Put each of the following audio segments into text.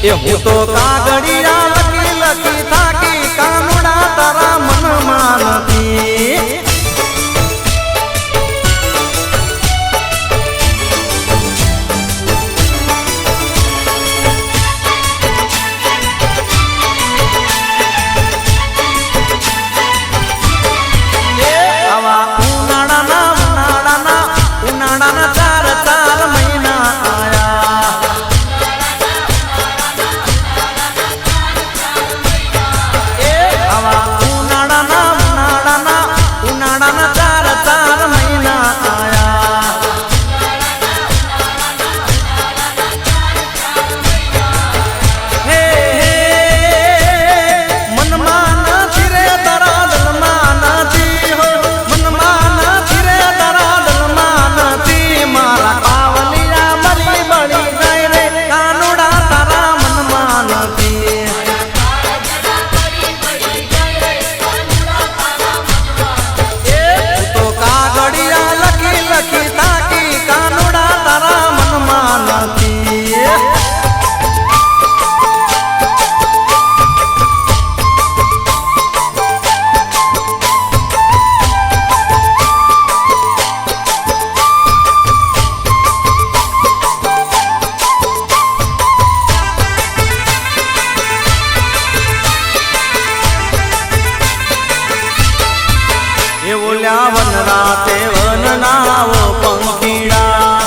એ હું તો કાગળિયા લખી લખી થાકી કાનુડા તારા મનમાં નથી વન રાતે વન નાવો પંખીડા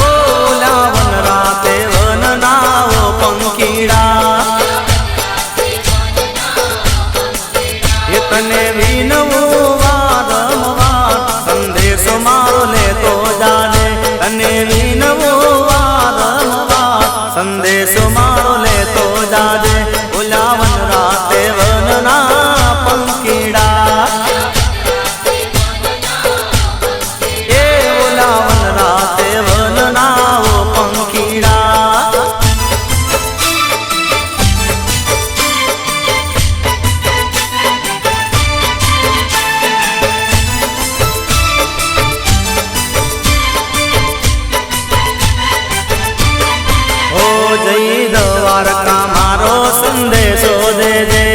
ઓલા વન રાતે વન નાવો પંખીડા એ તને વિનવું વારંવાર સંદેશો મારો લેતો જાને તને વિનવું વારંવાર સંદેશો મારો લેતો જાજે ઓલા વન રાતે વન ના પંખીડા એ ઓલા વન રાતે વન નાવો પંખીડા ઓ જઈ દ્વારકા મારો સંદેશો દેજે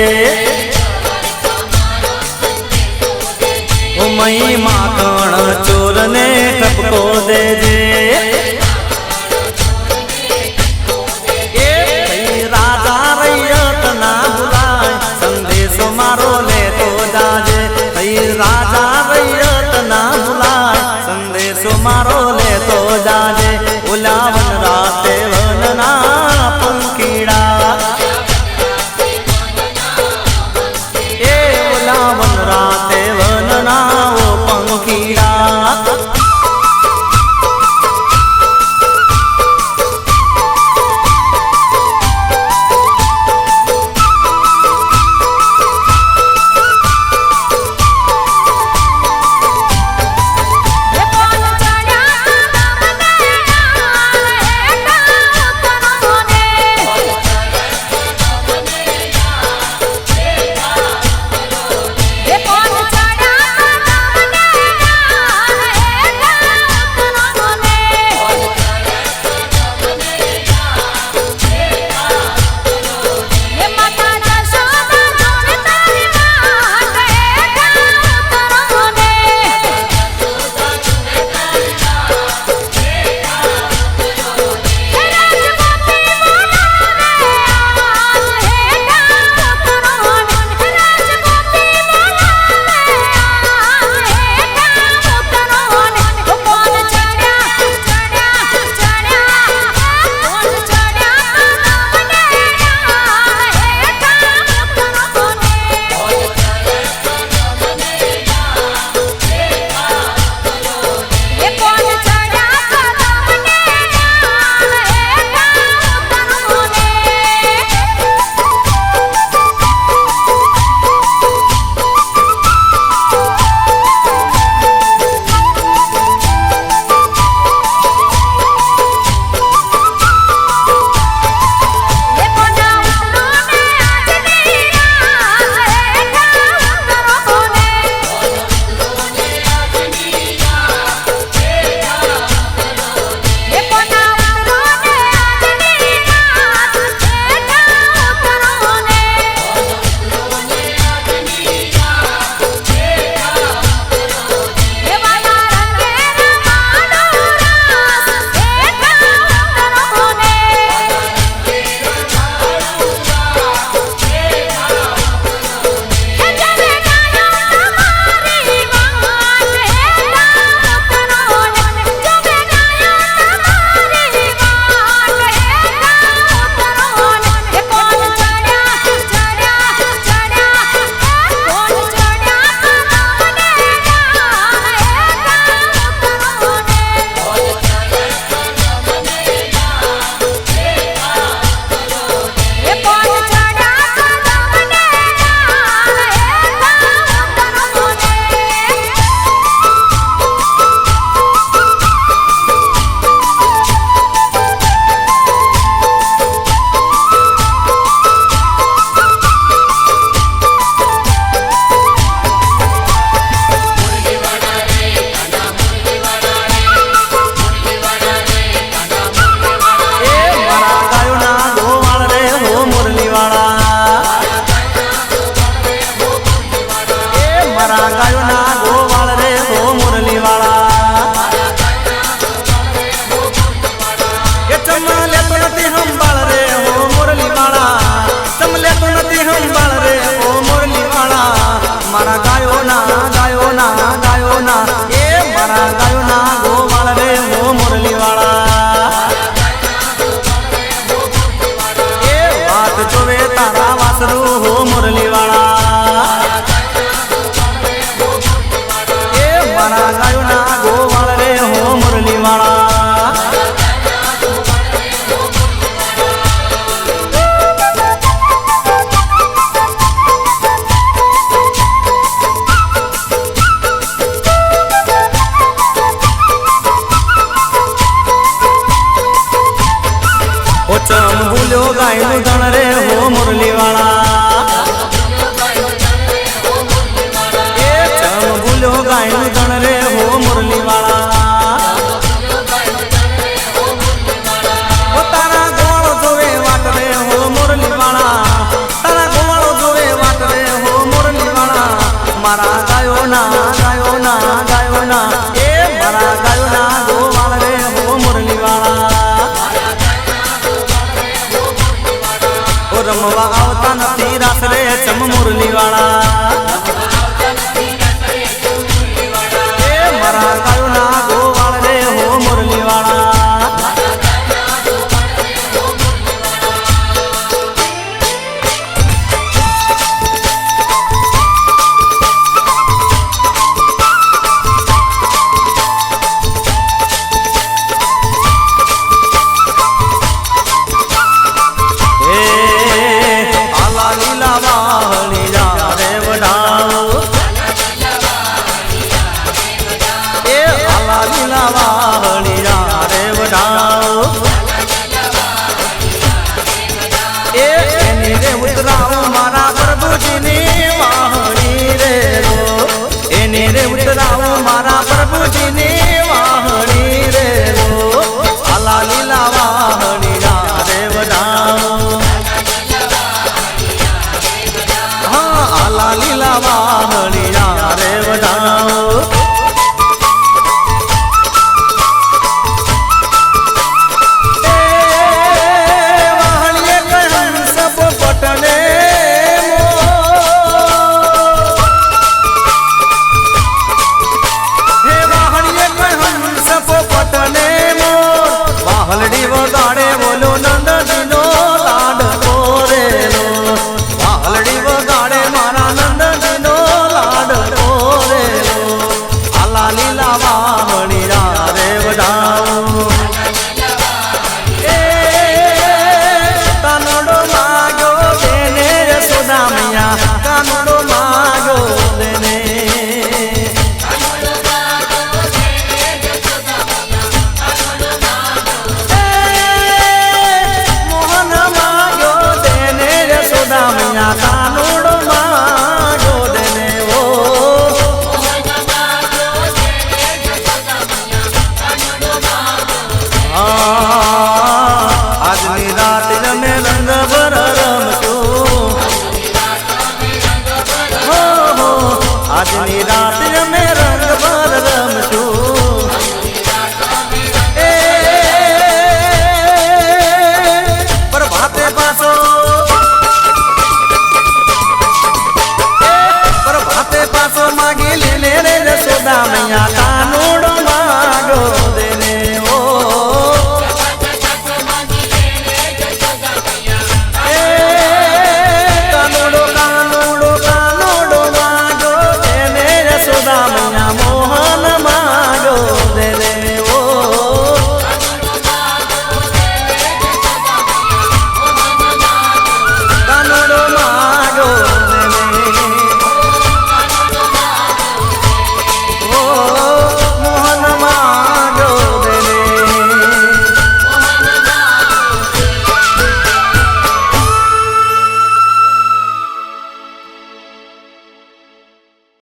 મહી માખણ ચોર ને કપકો દેજે રાજા રૈયત ના ભૂલાય સંદેશો મારો લેતો જાજે રાજા રૈયત ના ભૂલાય સંદેશો મારો લેતો જાજે ઓલા વન રાતે વન ના પંખીડા એ ઓલા વન રાતે વન નાવો પંખીડા મારા ગાયોના ગોવાળ રે હો મુરલી વાળા ચમ ભૂલ્યો ગાયનું ધણ રે હો મુરલી વાળા એ ચમ ભૂલ્યો ગાયનું ધણ રે હો મુરલી વાળા તારા ગોવાળો જોવે વાટ રે હો મુરલી વાળા તારા ગોવાળો જોવે વાટ રે હો મુરલી વાળા મારા ગાયોના એ મારા ગાયોના ગોવાળ રે હો મુરલી વાળા રમવા આવતા નથી રાસ રે ચમ મુરલી વાળા એ મારા ગાયોના ગોવાળ રે હો મુરલી વાળા મારા પ્રભુજીની વાહણી રે ઉતરાવો મારા પ્રભુજીની વાહણી